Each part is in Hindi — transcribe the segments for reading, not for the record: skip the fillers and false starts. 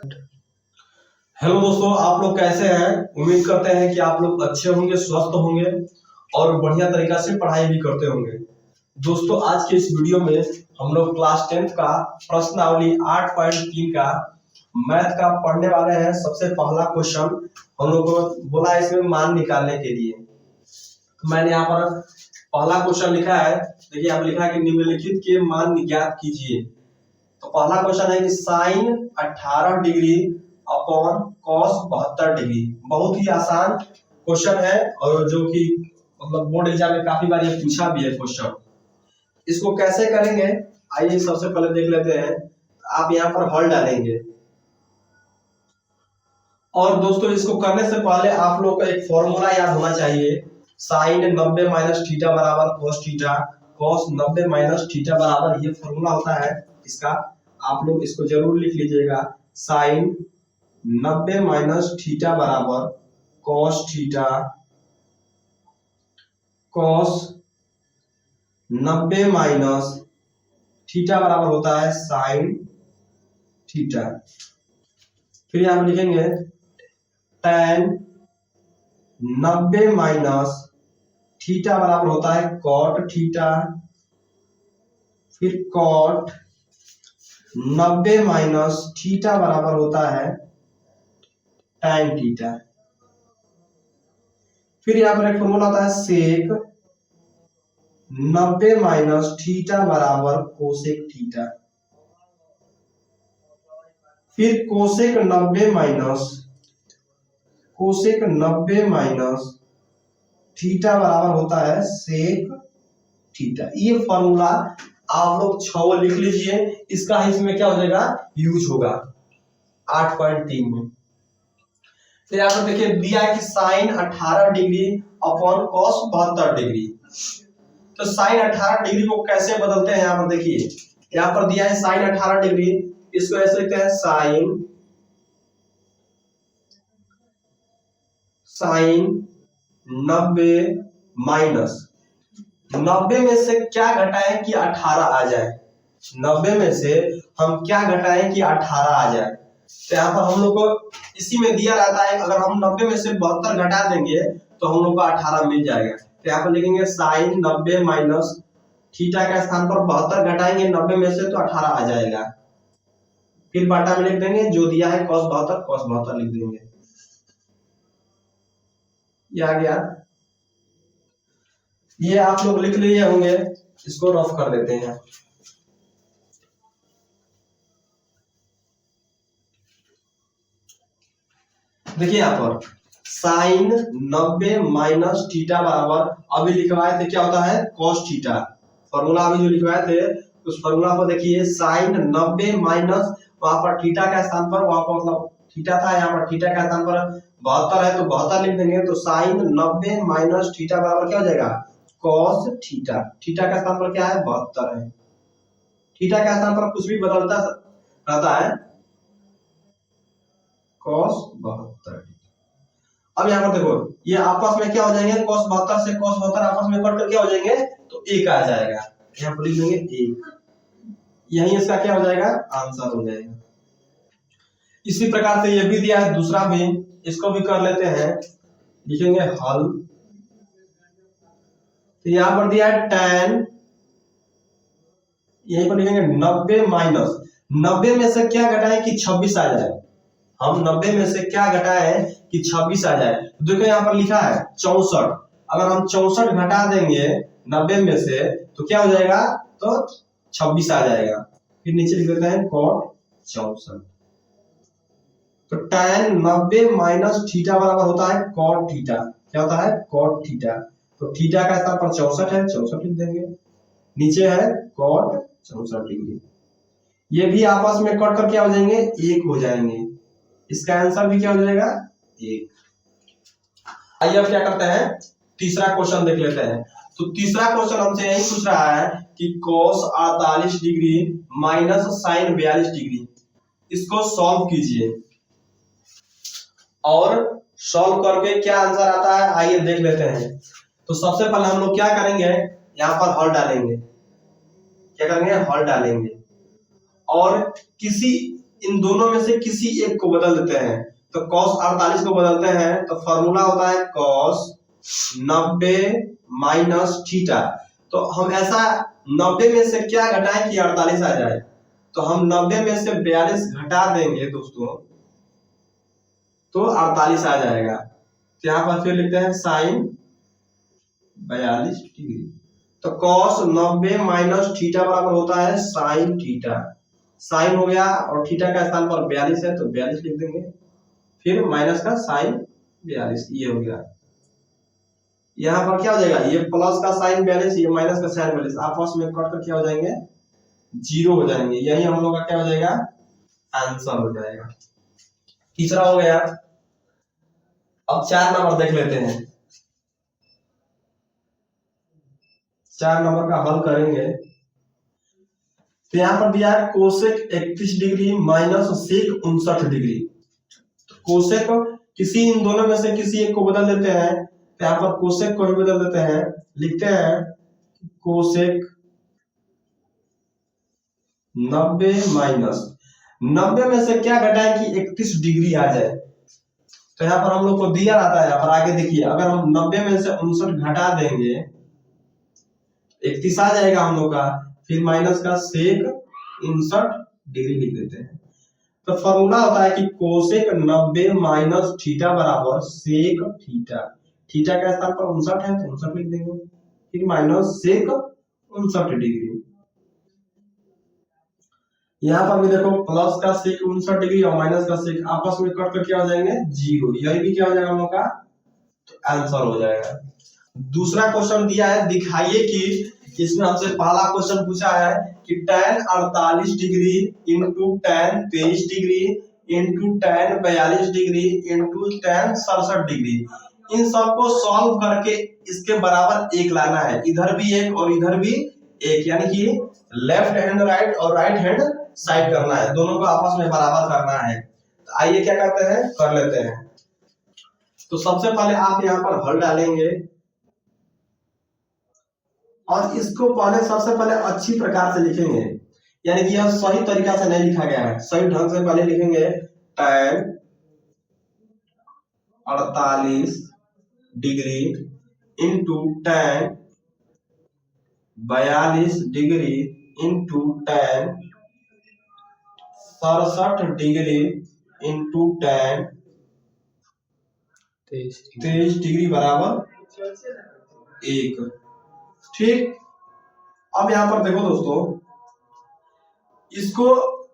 हेलो दोस्तों, आप लोग कैसे हैं। उम्मीद करते हैं कि आप लोग अच्छे होंगे, स्वस्थ होंगे और बढ़िया तरीका से पढ़ाई भी करते होंगे। दोस्तों, आज के इस वीडियो में हम लोग क्लास 10th का प्रश्नावली 8.3 का मैथ का पढ़ने वाले हैं। सबसे पहला क्वेश्चन हम लोग को बोला इसमें मान निकालने के लिए। तो मैंने यहाँ पर पहला क्वेश्चन लिखा है। देखिए, यहाँ पर लिखा है कि निम्नलिखित के मान ज्ञात कीजिए। तो पहला क्वेश्चन है कि sine 18 degree upon cos 72 degree. बहुत ही आसान क्वेश्चन है और जो कि मतलब बोर्ड एग्जाम में काफी बार ये पूछा भी है क्वेश्चन। इसको कैसे करेंगे, आइए सबसे पहले देख लेते हैं। आप यहाँ पर हल डालेंगे और दोस्तों इसको करने से पहले आप लोग का एक फॉर्मूला याद होना चाहिए। साइन 90 माइनस थीटा बराबर cos theta, cos 90 minus theta बराबर, ये फॉर्मूला होता है इसका। आप लोग इसको जरूर लिख लीजिएगा। साइन 90 माइनस थीटा बराबर cos theta, cos 90 minus theta बराबर होता है साइन थीटा। फिर यहां पर लिखेंगे tan 90 माइनस थीटा बराबर होता है कॉट थीटा। फिर कॉट 90 माइनस थीटा बराबर होता है tan थीटा। फिर यहां पर एक फॉर्मूला होता है सेक 90 माइनस थीटा बराबर कोसेक थीटा। फिर कोसेक 90 माइनस थीटा बराबर होता है सेक थीटा। ये फॉर्मूला आप लोग 6 लिख लीजिए। इसका इसमें क्या हो जाएगा, यूज होगा 8.3 में। तो यहाँ पर देखिए दिया है कि sine 18 degree upon cos 72 degree. तो साइन 18 डिग्री को कैसे बदलते हैं, यहाँ पर देखिए। यहाँ पर दिया है साइन 18 डिग्री, इसको ऐसे लिखते हैं साइन 90 माइनस 90 में से क्या घटाएं कि 18 आ जाए। 90 में से हम क्या घटाएं कि 18 आ जाए। तो यहाँ पर हम लोग को इसी में दिया रहता है, अगर हम 90 में से 72 घटा देंगे तो हम लोग को 18 मिल जाएगा। तो यहाँ पर लिखेंगे साइन 90 माइनस थीटा के स्थान पर 72 घटाएंगे 90 में से तो 18 आ जाएगा। फिर बाटा में लिख देंगे, जो दिया है cos 72 लिख देंगे। ये आ गया। ये आप लोग लिख लिए होंगे, इसको रफ कर देते हैं। देखिए यहाँ पर साइन 90 माइनस थीटा बराबर, अभी लिखवाए थे क्या होता है कॉस थीटा। फॉर्मूला अभी जो लिखवाए थे उस फॉर्मूला को देखिए, साइन 90 माइनस, वहां पर थीटा का स्थान पर, वहां पर मतलब थीटा था, यहाँ पर थीटा का स्थान पर 72 है तो 72 लिख देंगे। तो साइन 90 माइनस थीटा बराबर क्या हो जाएगा, कॉस थीटा। थीटा का स्थान पर क्या है, 72 है। थीटा का स्थान पर कुछ भी बदलता रहता है, कॉस 72। अब यहाँ पर देखो, ये आपस में क्या हो जाएंगे, cos 72 से cos 72 आपस में कट कर क्या हो जाएंगे, तो 1 आ जाएगा। यहाँ पर लिख देंगे 1, यही इसका क्या हो जाएगा, आंसर हो जाएगा। इसी प्रकार से ये भी दिया है दूसरा भी, इसको भी कर लेते हैं। लिखेंगे हल। तो यहाँ पर दिया है tan, यहीं पर लिखेंगे 90 माइनस 90 में से क्या घटाएं कि 26 आ जाए। हम 90 में से क्या घटाएं कि 26 आ जाए। देखो यहाँ पर लिखा है 64, अगर हम 64 घटा देंगे 90 में से तो क्या हो जाएगा, तो 26 आ जाएगा। फिर नीचे लिख देते हैं cot 64। तो tan 90 माइनस थीटा बराबर होता है cot थीटा। क्या होता है, cot थीटा। तो थीटा का स्थान पर 64 है, 64 लिख देंगे। नीचे है cot 64 डिग्री। ये भी आपस में कट कर क्या हो जाएंगे, 1 हो जाएंगे। इसका आंसर भी क्या हो जाएगा, 1। आइए अब क्या करते हैं, तीसरा क्वेश्चन देख लेते हैं। तो तीसरा क्वेश्चन हमसे यही पूछ रहा है कि cos 48 degree minus sine 42 degree, इसको सॉल्व कीजिए। और सॉल्व करके क्या आंसर आता है, आइए देख लेते हैं। तो सबसे पहले हम लोग क्या करेंगे, यहाँ पर हल डालेंगे। क्या करेंगे, हल डालेंगे और किसी इन दोनों में से किसी एक को बदल देते हैं। तो cos 48 को बदलते हैं तो फॉर्मूला होता है cos 90 माइनस थीटा। तो हम ऐसा 90 में से क्या घटाएं कि 48 आ जाए, तो हम 90 में से 42 घटा देंगे दोस्तों तो 48 आ जाएगा। तो यहाँ पर फिर लिखते हैं साइन 42 डिग्री। तो cos 90 माइनस थीटा बराबर होता है साइन थीटा। साइन हो गया और थीटा का स्थान पर 42 है तो 42 लिख देंगे, फिर माइनस का साइन 42, ये हो गया। यहाँ पर क्या हो जाएगा, ये प्लस का साइन 42, ये माइनस का साइन 42, आपस में कट कर क्या हो जाएंगे, जीरो हो जाएंगे। यही हम लोग का क्या हो जाएगा, आंसर हो जाएगा। तीसरा हो गया। अब 4 नंबर देख लेते हैं। 4 नंबर का हल करेंगे तो यहाँ पर दिया है cosec 31 degree minus sec 59 degree. Cosec किसी इन दोनों में से किसी एक को बदल देते हैं, तो यहाँ पर कोसेक को भी बदल देते हैं। लिखते हैं कोसेक 90 माइनस 90 में से क्या घटाएं कि 31 डिग्री आ जाए। तो यहाँ पर हम लोग को दिया रहता है, यहाँ पर आगे देखिए, अगर हम 90 में से 59 घटा देंगे 31 आ जाएगा हम लोग का, फिर माइनस का सेक 59 डिग्री लिख देते हैं। तो फॉर्मूला होता है कि कोसेक 90 माइनस थीटा बराबर सेक थीटा। थीटा का स्थान पर 59 है तो 59 लिख देंगे, फिर माइनस सेक 59 डिग्री। यहाँ पर भी देखो प्लस का सेक 59 डिग्री और माइनस का सेक आपस में कट कर क्या हो जाएंगे, जीरो। यही भी क्या हो जाएगा हम लोग का, तो आंसर हो जाएगा। दूसरा क्वेश्चन दिया है, दिखाइए कि इसमें हमसे पहला क्वेश्चन पूछा है कि tan 48 degree into tan 23 degree into tan 42 degree into tan 67 degree, इन सबको सॉल्व करके इसके बराबर एक लाना है। इधर भी एक और इधर भी एक, यानी कि लेफ्ट हैंड राइट और राइट हैंड साइड करना है, दोनों को आपस में बराबर करना है। तो आइए क्या करते हैं, कर लेते हैं। तो सबसे पहले आप यहाँ पर हल डालेंगे और इसको पहले सबसे पहले अच्छी प्रकार से लिखेंगे, यानी कि यह सही तरीका से नहीं लिखा गया है, सही ढंग से पहले लिखेंगे tan 48 degree into tan 42 degree into tan 67 degree into tan 23 degree बराबर 1। ठीक। अब यहाँ पर देखो दोस्तों, इसको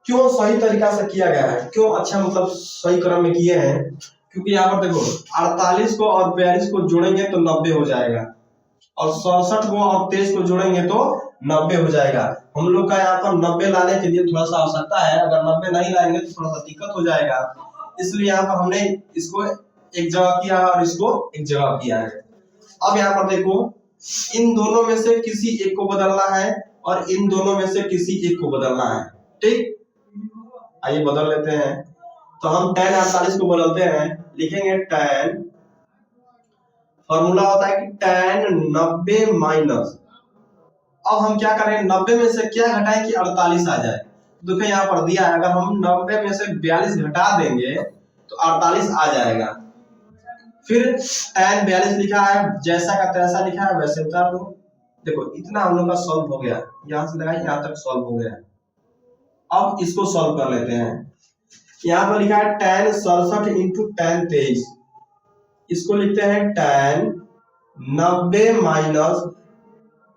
क्यों सही तरीका से किया गया है, क्यों अच्छा मतलब सही क्रम में किए हैं, क्योंकि यहाँ पर देखो 48 को और 42 को जोड़ेंगे तो 90 हो जाएगा, और 67 को और 23 को जोड़ेंगे तो 90 हो जाएगा। हम लोग का यहाँ पर 90 लाने के लिए थोड़ा सा आवश्यकता है, अगर 90 नहीं लाएंगे तो थोड़ा सा दिक्कत हो जाएगा, इसलिए यहाँ पर हमने इसको एक जगह किया और इसको एक जगह किया है। अब यहाँ पर देखो, इन दोनों में से किसी एक को बदलना है और इन दोनों में से किसी एक को बदलना है। ठीक, आइए बदल लेते हैं। तो हम tan 48 को बदलते हैं, लिखेंगे tan, फॉर्मूला होता है कि tan 90 माइनस, अब हम क्या करें, 90 में से क्या घटाएं कि 48 आ जाए। देखो यहाँ पर दिया है, अगर हम 90 में से 42 घटा देंगे तो 48 आ जाएगा। फिर tan 42 लिखा है, जैसा का तैसा लिखा है वैसे उतार दो। देखो इतना हम लोग का सॉल्व हो गया, यहां से लगाए यहां तक सॉल्व हो गया। अब इसको सॉल्व कर लेते हैं। यहाँ पर लिखा है tan 67 इंटू tan 23, इसको लिखते हैं tan 90 माइनस,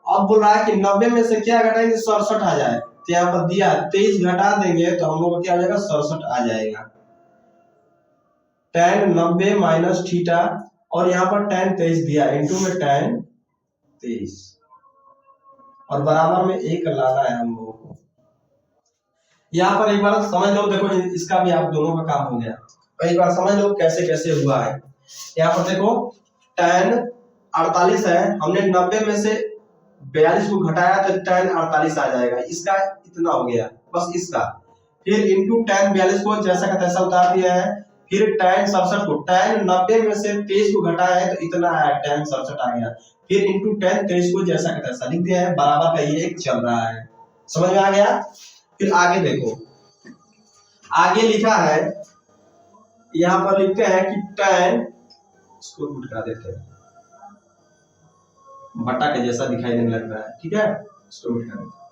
अब बोल रहा है कि 90 में से क्या घटाएंगे 67 आ जाए, तो यहाँ पर दिया 23 घटा देंगे तो हम लोग को क्या हो जाएगा, 67 आ जाएगा। tan 90 माइनस थीटा, और यहाँ पर tan 23 दिया, इंटू में tan 23, और बराबर में एक लाना है हम लोगों को। यहाँ पर एक बार समझ लो, देखो इसका भी आप दोनों का काम हो गया, एक बार समझ लो कैसे कैसे हुआ है। यहाँ पर देखो tan 48 है, हमने 90 में से 42 को घटाया तो tan 48 आ जाएगा, इसका इतना हो गया बस इसका। फिर इंटू tan 42 को जैसा का तैसा उतार दिया है, फिर tan 67 को, tan 90 में से 23 को घटाया है तो इतना है, tan 67 आ गया, फिर इंटू tan 23 को जैसा का तैसा लिख दिया है, बराबर का ये एक चल रहा है। समझ में आ गया। फिर आगे देखो, आगे लिखा है, यहाँ पर लिखते हैं कि tan, इसको मिटा देते हैं, बटा के जैसा दिखाई देने लग रहा है, ठीक है, इसको मिटा देते हैं।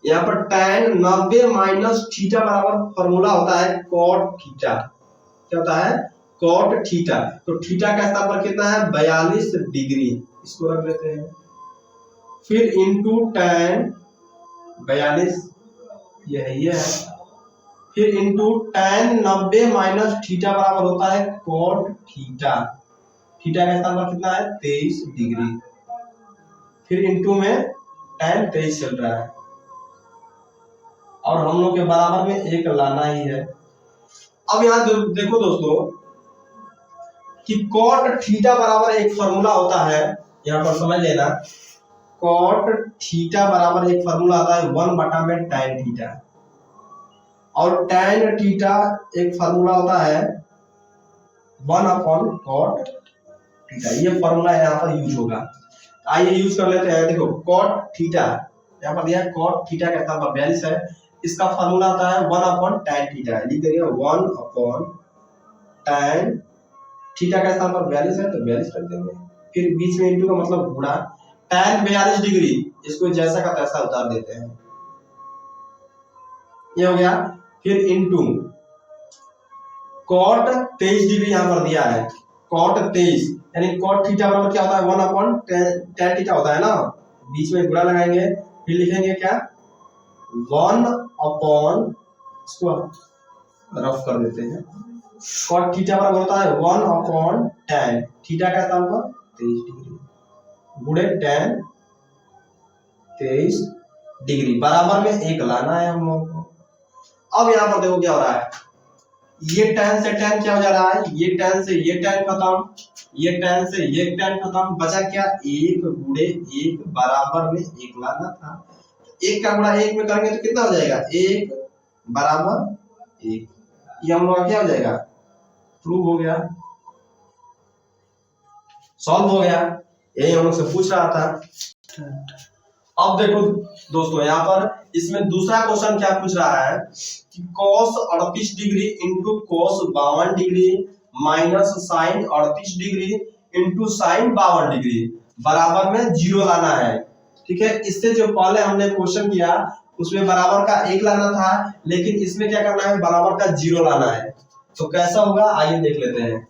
यहाँ पर tan 90 माइनस थीटा बराबर फॉर्मूला होता है cot थीटा। क्या होता है? cot theta. तो थीटा का स्थान पर कितना है? 42 डिग्री, इसको रख लेते हैं। फिर इंटू tan 42, ये है। फिर इंटू tan 90 माइनस थीटा बराबर होता है cot थीटा। थीटा का स्थान पर कितना है? 23 डिग्री। फिर इंटू में tan 23 चल रहा है और हम लोग के बराबर में एक लाना ही है। अब यहाँ देखो दोस्तों कि cot थीटा बराबर एक फॉर्मूला होता है, यहाँ पर समझ लेना, cot थीटा बराबर एक फॉर्मूला आता है 1 बटा में tan थीटा, और tan थीटा एक फॉर्मूला होता है 1 अपॉन cot थीटा। ये फॉर्मूला यहाँ पर यूज होगा, आइए यूज कर लेते हैं। देखो cot थीटा यहाँ पर दिया है, cot थीटा का स्थान पर 42 है, इसका फॉर्मूला आता है 1 अपॉन tan थीटा। लिख देंगे 1 अपॉन tan थीटा का स्थान पर 42 है तो 42 रख देंगे। फिर बीच में इंटू का मतलब गुणा, tan 42 डिग्री, इसको जैसा का तैसा उतार देते हैं, ये हो गया। फिर इंटू cot 23 डिग्री यहाँ पर दिया है, cot 23 यानी cot थीटा बराबर क्या होता है? 1 अपॉन tan थीटा होता है ना, बीच में गुणा लगाएंगे, फिर लिखेंगे क्या? 1 अपॉन, इसको रफ कर देते हैं, cot थीटा बराबर होता है 1 अपॉन tan थीटा का स्थान पर 23 डिग्री गुणे tan 23 डिग्री बराबर में एक लाना है हम लोग को। अब यहाँ पर देखो क्या हो रहा है, ये tan से tan क्या हो जा रहा है? ये tan से ये tan खत्म, ये tan से ये tan खत्म, बचा क्या? 1 गुणे 1 बराबर में एक लाना था। 1 का गुणा 1 में करेंगे तो कितना हो जाएगा? 1 बराबर 1। ये हम लोग क्या हो जाएगा? प्रूव हो गया, सॉल्व हो गया, यही हम लोग से पूछ रहा था। अब देखो दोस्तों यहाँ पर इसमें दूसरा क्वेश्चन क्या पूछ रहा है कि cos 38 degree into cos 52 degree minus sin 38 degree into sin 52 degree बराबर में 0 लाना है, ठीक है। इससे जो पहले हमने क्वेश्चन किया उसमें बराबर का 1 लाना था, लेकिन इसमें क्या करना है? बराबर का 0 लाना है। तो कैसा होगा आइए देख लेते हैं।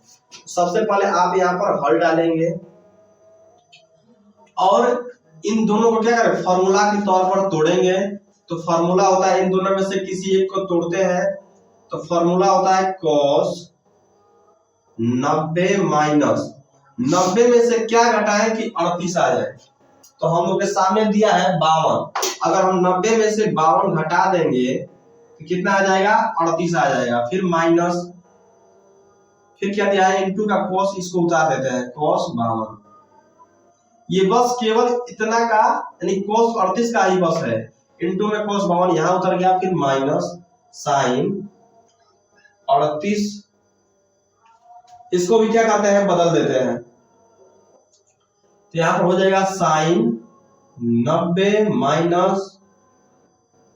सबसे पहले आप यहाँ पर हल डालेंगे और इन दोनों को क्या करें? फॉर्मूला के तौर पर तोड़ेंगे। तो फॉर्मूला होता है, इन दोनों में से किसी एक को तोड़ते हैं, तो फॉर्मूला होता है cos 90 माइनस 90 में से क्या घटाएं कि 38 आ जाए। तो हम लोग के सामने दिया है 52, अगर हम 90 में से 52 घटा देंगे तो कितना आ जाएगा? 38 आ जाएगा। फिर माइनस, फिर क्या दिया है? इंटू का cos, इसको उतार देते हैं, cos 52। ये बस केवल इतना का यानी cos 38 का ही बस है, इंटू में cos 52 यहाँ उतर गया, फिर माइनस sin 38, इसको भी क्या कहते हैं? बदल देते हैं, तो यहाँ पर हो जाएगा sin 90 माइनस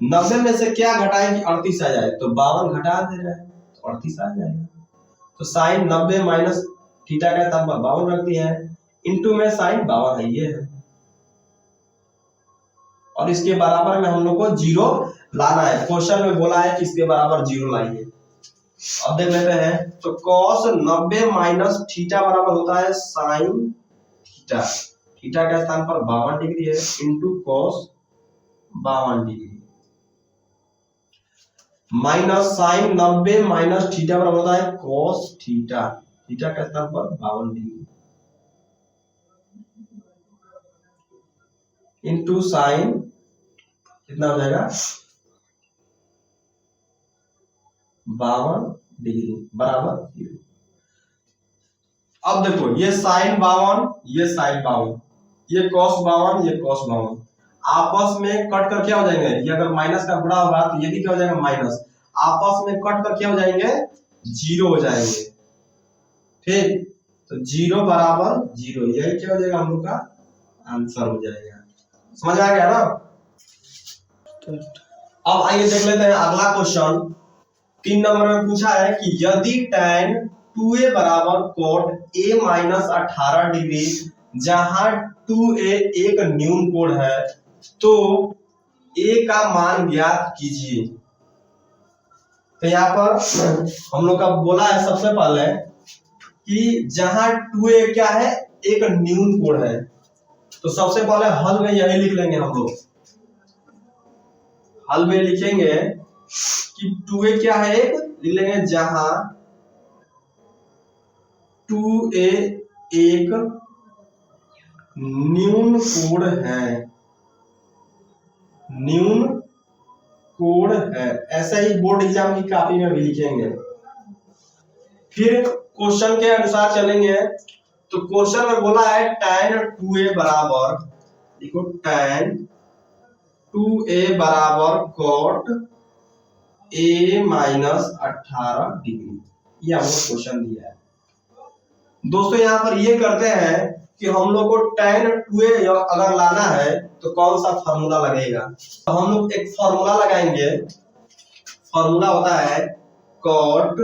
90 में से क्या घटाएं कि 38 आ जाए, तो 52 घटा दे रहे हैं तो 38 आ जाएगा। तो sin 90 माइनस थीटा का स्थान पर 52 रख दिया है, इंटू में sin 52 है, ये है, और इसके बराबर में हम लोग को 0 लाना है। क्वेश्चन में बोला है कि इसके बराबर 0 लाइए। अब देख लेते हैं, तो cos 90 माइनस थीटा बराबर होता है sin थीटा, थीटा का स्थान पर 52 डिग्री है, into cos 52 degree minus sin 90 minus theta बराबर होता है cos थीटा, थीटा का स्थान पर 52 डिग्री इंटू साइन, कितना हो जाएगा? 52 डिग्री बराबर 0। अब देखो ये sin 52, ये sin 52, ये cos 52, ये cos 52 आपस में कट कर क्या हो जाएंगे? ये अगर माइनस का गुणा होगा तो ये भी क्या हो जाएगा? माइनस, आपस में कट कर क्या हो जाएंगे? 0 हो जाएंगे, ठीक। तो 0 बराबर 0, यही क्या हो जाएगा? हम लोग का आंसर हो जाएगा। समझ आ गया ना? अब आइए देख लेते हैं अगला क्वेश्चन। 3 नंबर में पूछा है कि यदि tan 2a बराबर cot a माइनस 18 डिग्री जहां 2a एक न्यून कोण है तो a का मान ज्ञात कीजिए। तो यहाँ पर हम लोग का बोला है सबसे पहले कि जहां 2a क्या है, एक न्यून कोण है, तो सबसे पहले हल में यही लिख लेंगे हम लोग। हल में लिखेंगे कि 2a क्या है, एक लिख लेंगे जहां 2a एक न्यून कोण है, न्यून कोण है। ऐसा ही बोर्ड एग्जाम की कॉपी में भी लिखेंगे। फिर क्वेश्चन के अनुसार चलेंगे तो क्वेश्चन में बोला है tan 2a बराबर, देखो tan 2a बराबर cot a माइनस 18 डिग्री, ये हमको क्वेश्चन दिया है। दोस्तों यहाँ पर ये करते हैं कि हम लोग को tan 2a अगर लाना है तो कौन सा फार्मूला लगेगा, तो हम लोग एक फार्मूला लगाएंगे। फार्मूला होता है cot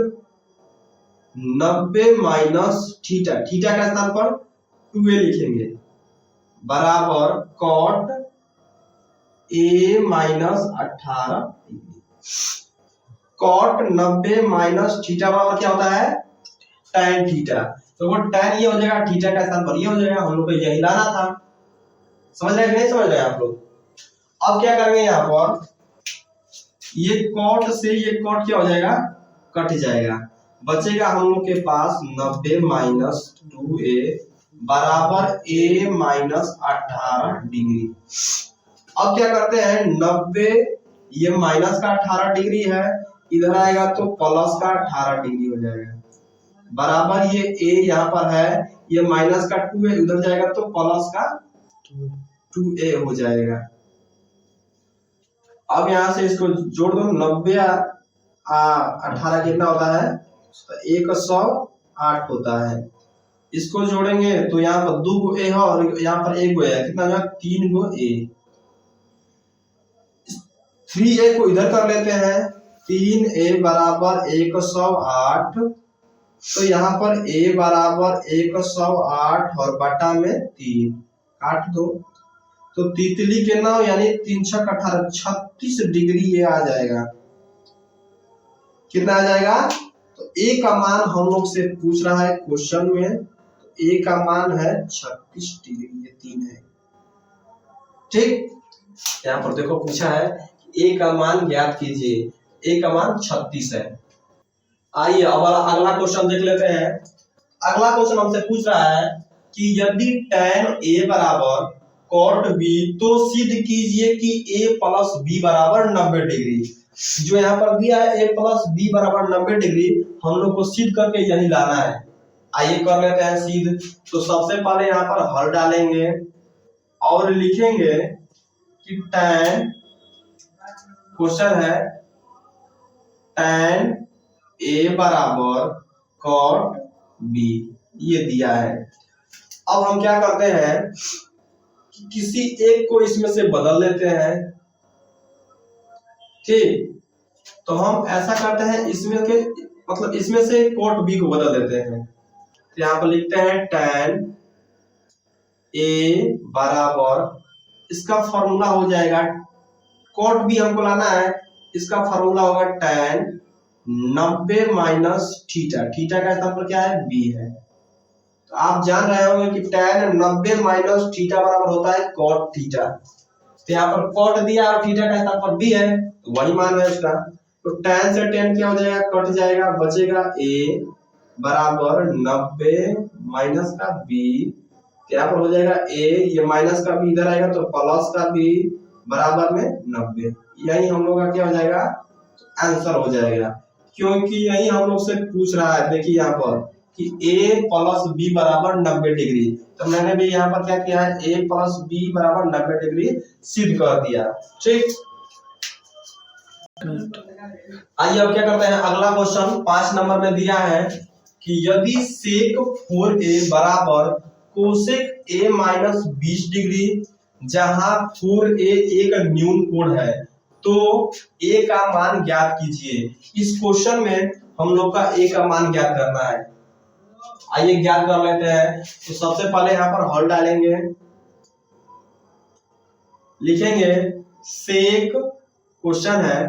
90 माइनस थीटा, थीटा का स्थान पर 2a लिखेंगे, बराबर cot a minus 18 degree. cot 90 minus theta बराबर क्या होता है, tan थीटा। तो वो tan ये हो जाएगा, थीटा का स्थान पर ये हो जाएगा। हम लोग को यही लाना था। समझ रहे हैं कि नहीं समझ रहे हैं आप लोग? अब क्या करेंगे, यहाँ पर ये cot से ये cot क्या हो जाएगा, कट जाएगा, बचेगा हम लोग के पास 90 माइनस 2a बराबर a माइनस 18 डिग्री। अब क्या करते हैं, 90 ये माइनस का 18 डिग्री है, इधर आएगा तो प्लस का 18 डिग्री हो जाएगा, बराबर ये a यहाँ पर है, ये माइनस का 2a उधर जाएगा तो प्लस का 2a हो जाएगा। अब यहाँ से इसको जोड़ दो, 90 18 कितना होता है, 108 होता है। इसको जोड़ेंगे तो यहाँ पर 2 गो a है और यहाँ पर 1 गो a है, कितना हो जाएगा, 3 गो a। 3a को इधर कर लेते हैं, 3a बराबर 108, तो यहाँ पर a बराबर 108 और बटा में 3 काट दो, तो तितली के नाम यानी 3 6 18 36 डिग्री ये आ जाएगा। कितना आ जाएगा, तो a का मान हम लोग से पूछ रहा है क्वेश्चन में, तो a का मान है 36 डिग्री, ये 3 है। ठीक, यहाँ पर देखो पूछा है a का मान ज्ञात कीजिए, a का मान 36 है। आइए अब अगला क्वेश्चन देख लेते हैं। अगला क्वेश्चन हमसे पूछ रहा है कि यदि tan a बराबर cot b तो सिद्ध कीजिए कि a प्लस b बराबर 90 डिग्री। जो यहाँ पर दिया है a प्लस b बराबर 90 डिग्री, हम लोग को सिद्ध करके यही लाना है। आइए कर लेते हैं सिद्ध। तो सबसे पहले यहाँ पर हल डालेंगे और लिखेंगे कि tan, क्वेश्चन है tan a बराबर cot b, ये दिया है। अब हम क्या करते हैं कि किसी एक को इसमें से बदल लेते हैं। ठीक, तो हम ऐसा करते हैं, इसमें के मतलब इसमें से cot b को बदल देते हैं। तो यहाँ पर लिखते हैं tan a बराबर, इसका फॉर्मूला हो जाएगा, cot b हमको लाना है, इसका फॉर्मूला होगा tan 90 माइनस थीटा, थीटा का स्थान पर क्या है, b है। तो आप जान रहे होंगे कि tan 90 माइनस थीटा बराबर होता है cot थीटा। तो यहाँ पर cot दिया और थीटा का स्थान पर b है, तो वही मान है उसका। तो tan से tan क्या हो जाएगा, कट जाएगा, बचेगा a बराबर 90 माइनस का b, यहाँ पर हो जाएगा a, ये माइनस का b इधर आएगा तो प्लस का b बराबर में 90। यही हम लोग का क्या हो जाएगा, आंसर हो जाएगा, क्योंकि यही हम लोग से पूछ रहा है। देखिए यहाँ पर कि a प्लस b बराबर 90 डिग्री, तो मैंने भी यहाँ पर क्या किया है, a प्लस b बराबर 90 डिग्री सिद्ध कर दिया। ठीक, आइए अब क्या करते हैं, अगला क्वेश्चन 5 नंबर में दिया है कि यदि sec 4a बराबर cosec a माइनस 20 डिग्री जहां 4a एक न्यून कोण है तो a का मान ज्ञात कीजिए। इस क्वेश्चन में हम लोग का a का मान ज्ञात करना है। आइए ज्ञात कर लेते हैं। तो सबसे पहले यहाँ पर हल डालेंगे, लिखेंगे सेक, क्वेश्चन है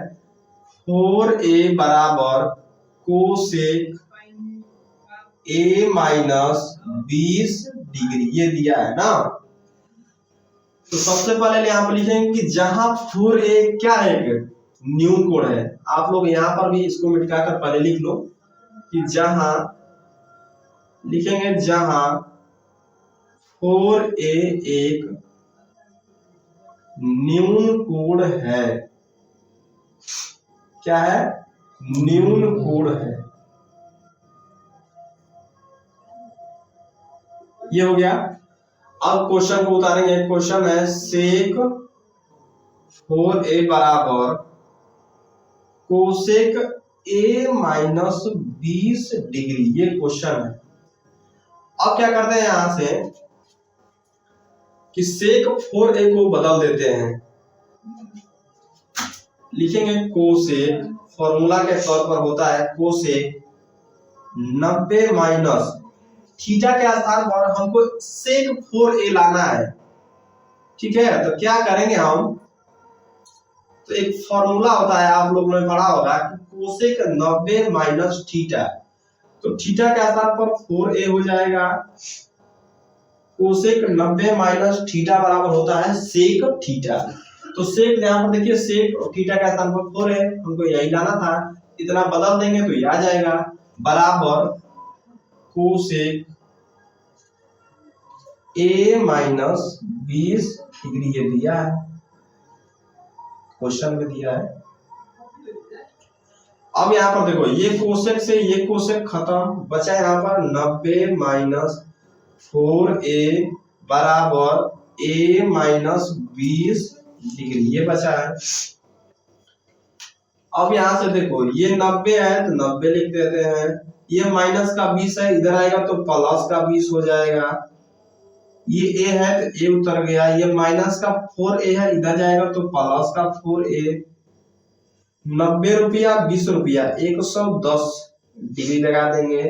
4a बराबर कोसेक a माइनस 20 डिग्री, ये दिया है ना। तो सबसे पहले यहाँ पर लिखेंगे कि जहां 4a क्या है, न्यून कोण है। आप लोग यहाँ पर भी इसको मिटा कर पहले लिख लो कि जहां, लिखेंगे जहां 4a एक न्यून कोण है। क्या है? न्यून कोण है। ये हो गया। अब क्वेश्चन को उतारेंगे। क्वेश्चन है सेक 4a बराबर कोसेक a माइनस 20 डिग्री, ये क्वेश्चन है। अब क्या करते हैं यहां से कि सेक 4a को बदल देते हैं, लिखेंगे कोसेक, फॉर्मूला के तौर पर होता है कोसेक 90 माइनस थीटा के स्थान पर हमको सेक 4a लाना है। ठीक है, तो क्या करेंगे हम, तो एक फॉर्मूला होता है, आप लोगों ने पढ़ा होगा कि कोसेक 90 माइनस थीटा, तो थीटा के स्थान पर 4a हो जाएगा। कोसेक 90 माइनस थीटा बराबर होता है सेक थीटा। तो सेक, यहाँ पर देखिए सेक और थीटा का स्थान पर 4 है, हमको यही लाना था। इतना बदल देंगे तो ये आ जाएगा बराबर कोसेक a माइनस 20 डिग्री, ये दिया है, क्वेश्चन में दिया है। अब यहाँ पर देखो ये कोसेक से ये कोसेक खत्म, बचा यहाँ पर 90 माइनस 4a बराबर a माइनस 20 डिग्री, ये बचा है। अब यहां से देखो ये 90 है तो 90 लिख देते हैं, ये माइनस का 20 है, इधर आएगा तो प्लस का 20 हो जाएगा। ये a है तो a उतर गया, ये माइनस का 4a है, इधर जाएगा तो प्लस का 4a। 90 रुपया 20 रुपया 110 डिग्री लगा देंगे।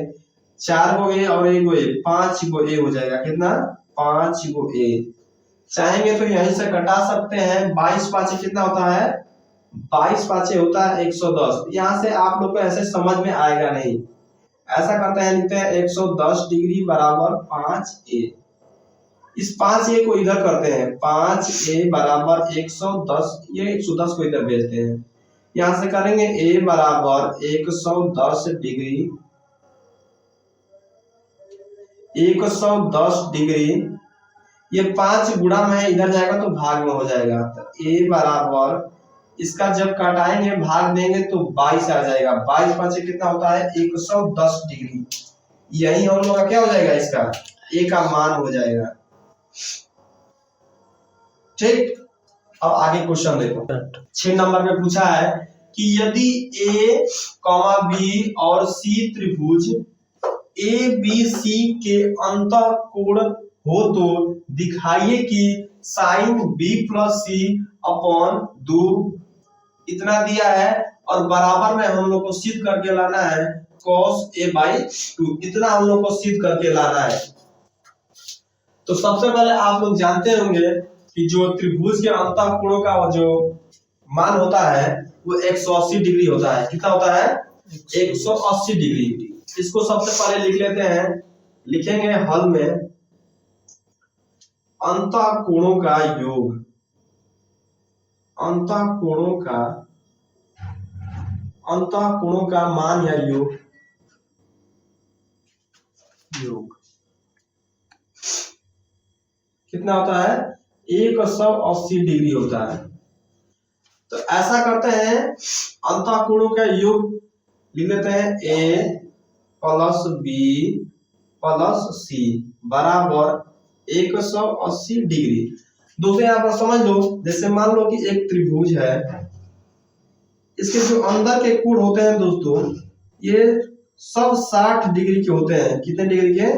4 गो a और 1 गो a, 5 गो a हो जाएगा। कितना? 5 गो a। चाहेंगे तो यहीं से कटा सकते हैं। 22 पांचे कितना होता है? 22 पांचे होता है 110। यहाँ से आप लोग को ऐसे समझ में आएगा नहीं, ऐसा करते हैं, लिखते हैं 110 डिग्री बराबर 5a। इस 5a को इधर करते हैं, 5a बराबर 110, ये 110 को इधर भेजते हैं। यहां से करेंगे a बराबर 110 डिग्री, 110 डिग्री, ये 5 गुणा में है, इधर जाएगा तो भाग में हो जाएगा। तो a बराबर, इसका जब काटाएंगे भाग देंगे तो 22 आ जाएगा। 22 पांचे कितना होता है? 110 डिग्री। यही हम लोग का क्या हो जाएगा? इसका a का मान हो जाएगा। ठीक, अब आगे क्वेश्चन देखो। 6 नंबर में पूछा है कि यदि a, b और c त्रिभुज ABC के अंतः कोण हो तो दिखाइए कि sine b plus c upon 2 इतना दिया है, और बराबर में हम लोग को सिद्ध करके लाना है cos a बाई 2, इतना हम लोग को सिद्ध करके लाना है। तो सबसे पहले आप लोग जानते होंगे कि जो त्रिभुज के अंतः कोणों का जो मान होता है वो 180 डिग्री होता है। कितना होता है? 180 डिग्री। इसको सबसे पहले लिख लेते हैं, लिखेंगे हल में अंतः कोणों का योग, अंतः कोणों का मान या योग कितना होता है? 180 डिग्री होता है। तो ऐसा करते हैं, अंतः कोणों का योग लिख लेते हैं a plus b plus c बराबर 180 डिग्री। दोस्तों यहाँ पर समझ लो, जैसे मान लो कि एक त्रिभुज है, इसके जो अंदर के कोण होते हैं दोस्तों, ये सब 60 डिग्री के होते हैं। कितने डिग्री के?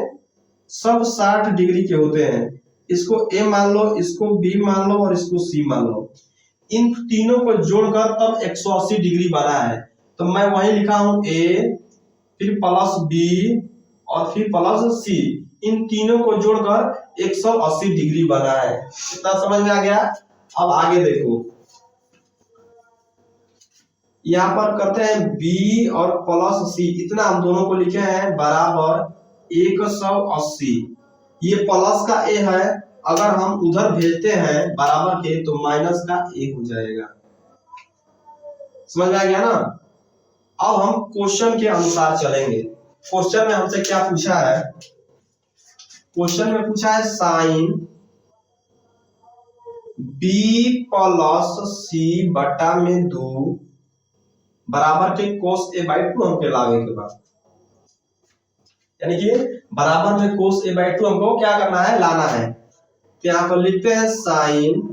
सब 60 डिग्री के होते हैं। इसको a मान लो, इसको b मान लो और इसको c मान लो। इन तीनों को जोड़कर तब 180 डिग्री बना है। तो मैं वही लिखा हूं ए, फिर प्लस बी और फिर प्लस सी, इन तीनों को जोड़कर 180 डिग्री बना है। इतना समझ में आ गया। अब आगे देखो, यहाँ पर करते हैं b और प्लस सी, इतना हम दोनों को लिखे हैं बराबर 180। ये प्लस का a है, अगर हम उधर भेजते हैं बराबर के तो माइनस का a हो जाएगा। समझ में आ गया ना। अब हम क्वेश्चन के अनुसार चलेंगे। क्वेश्चन में हमसे क्या पूछा है, क्वेश्चन में पूछा है साइन b प्लस सी बटा में 2 बराबर के कोस a बाई 2 हमको लावे के बाद, यानी कि बराबर में कोस a बाई 2 हमको क्या करना है, लाना है। तो यहाँ पर लिखते हैं साइन,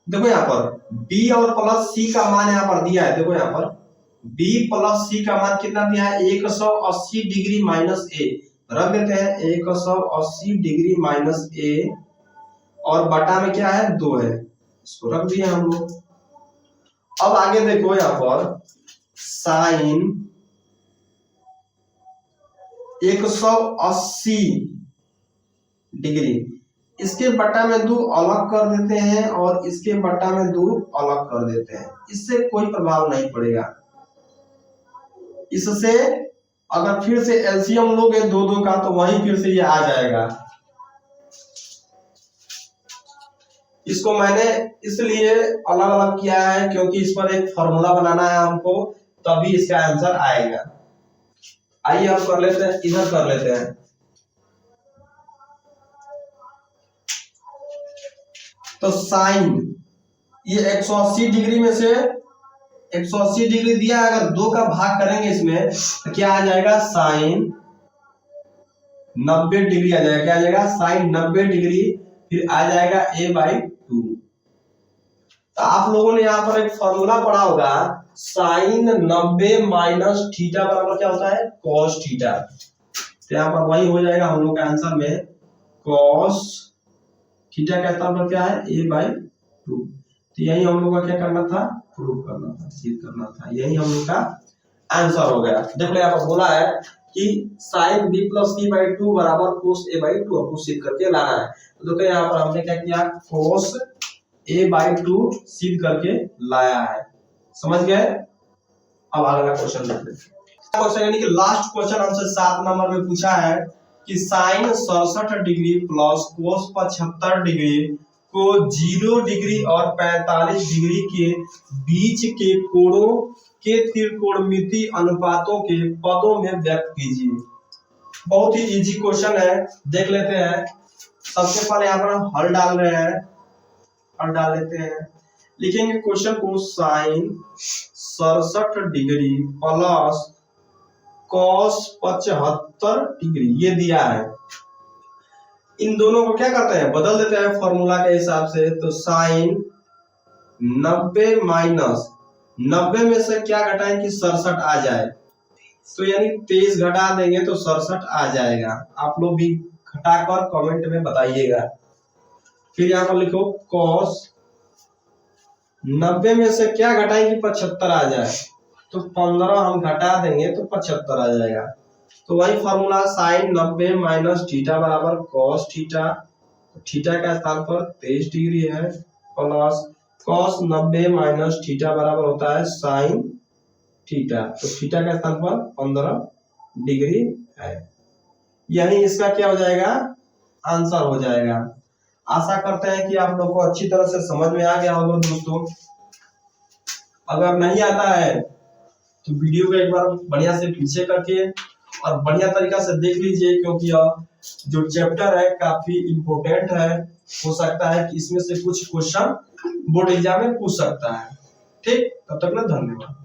देखो यहाँ पर b और प्लस c का मान यहाँ पर दिया है। देखो यहाँ पर b प्लस c का मान कितना दिया है, 180 डिग्री माइनस a, रख देते हैं 180 डिग्री माइनस a, और बटा में क्या है 2 है, इसको रख दिया हम लोग। अब आगे देखो यहाँ पर साइन 180 डिग्री, इसके बटा में 2 अलग कर देते हैं और इसके बटा में 2 अलग कर देते हैं, इससे कोई प्रभाव नहीं पड़ेगा। इससे अगर फिर से एलसीएम लोगे 2 का तो वहीं फिर से ये आ जाएगा। इसको मैंने इसलिए अलग अलग किया है क्योंकि इस पर एक फॉर्मूला बनाना है हमको, तभी इसका आंसर आएगा। आइए हम कर लेते हैं, इधर कर लेते हैं। तो साइन ये 180 डिग्री में से 180 डिग्री दिया, अगर 2 का भाग करेंगे इसमें तो क्या आ जाएगा, साइन 90 डिग्री आ जाएगा। क्या आ जाएगा, साइन 90 डिग्री, फिर आ जाएगा a बाई 2। तो आप लोगों ने यहाँ पर एक फॉर्मूला पढ़ा होगा, साइन 90 माइनस थीटा बराबर क्या होता है, कॉस थीटा। तो यहाँ पर वही हो जाएगा हम लोग का आंसर में, कॉस थीटा का स्थान पर क्या है, a बाई 2। तो यही हम लोग का क्या करना था, प्रूव करना था, सिद्ध करना था। यही हम लोग का आंसर हो गया। देखो यहाँ पर बोला है कि sine b plus c by 2 बराबर कोस a बाई 2 हमको सिद्ध करके लाना है। तो देखो यहाँ पर हमने क्या किया, कोस a बाई 2 सिद्ध करके लाया है। समझ गए। अब अगला क्वेश्चन देखते हैं। क्वेश्चन यानी कि लास्ट क्वेश्चन हमसे 7 नंबर में पूछा है कि sine 67 degree plus cos 75 degree को 0 डिग्री और 45 डिग्री के बीच के कोणों के त्रिकोणमितीय अनुपातों के पदों में व्यक्त कीजिए। बहुत ही इजी क्वेश्चन है, देख लेते हैं। सबसे पहले यहाँ पर हम हल डाल रहे हैं, हल डाल लेते हैं। लिखेंगे क्वेश्चन को, sine 67 degree plus cos 75 degree ये दिया है। इन दोनों को क्या करते हैं, बदल देते हैं फॉर्मूला के हिसाब से। तो साइन 90 माइनस 90 में से क्या घटाएं कि 67 आ जाए, तो यानी 23 घटा देंगे तो 67 आ जाएगा। आप लोग भी घटाकर कमेंट में बताइएगा। फिर यहाँ पर लिखो कॉस 90 में से क्या घटाएं कि 75 आ जाए, तो 15 हम घटा देंगे तो 75 आ जाएगा। तो वही फॉर्मूला, साइन 90 माइनस थीटा बराबर कॉस थीटा, थीटा का स्थान पर 23 डिग्री है, प्लस कॉस 90 माइनस थीटा बराबर होता है साइन थीटा, तो थीटा का स्थान पर 15 डिग्री है। यही इसका क्या हो जाएगा, आंसर हो जाएगा। आशा करते हैं कि आप लोग को अच्छी तरह से समझ में आ गया होगा दोस्तों। अगर नहीं आता है तो वीडियो को एक बार बढ़िया से पीछे करके और बढ़िया तरीका से देख लीजिए, क्योंकि जो चैप्टर है काफी इम्पोर्टेंट है। हो सकता है कि इसमें से कुछ क्वेश्चन बोर्ड एग्जाम में पूछ सकता है। ठीक, तब तक ना धन्यवाद।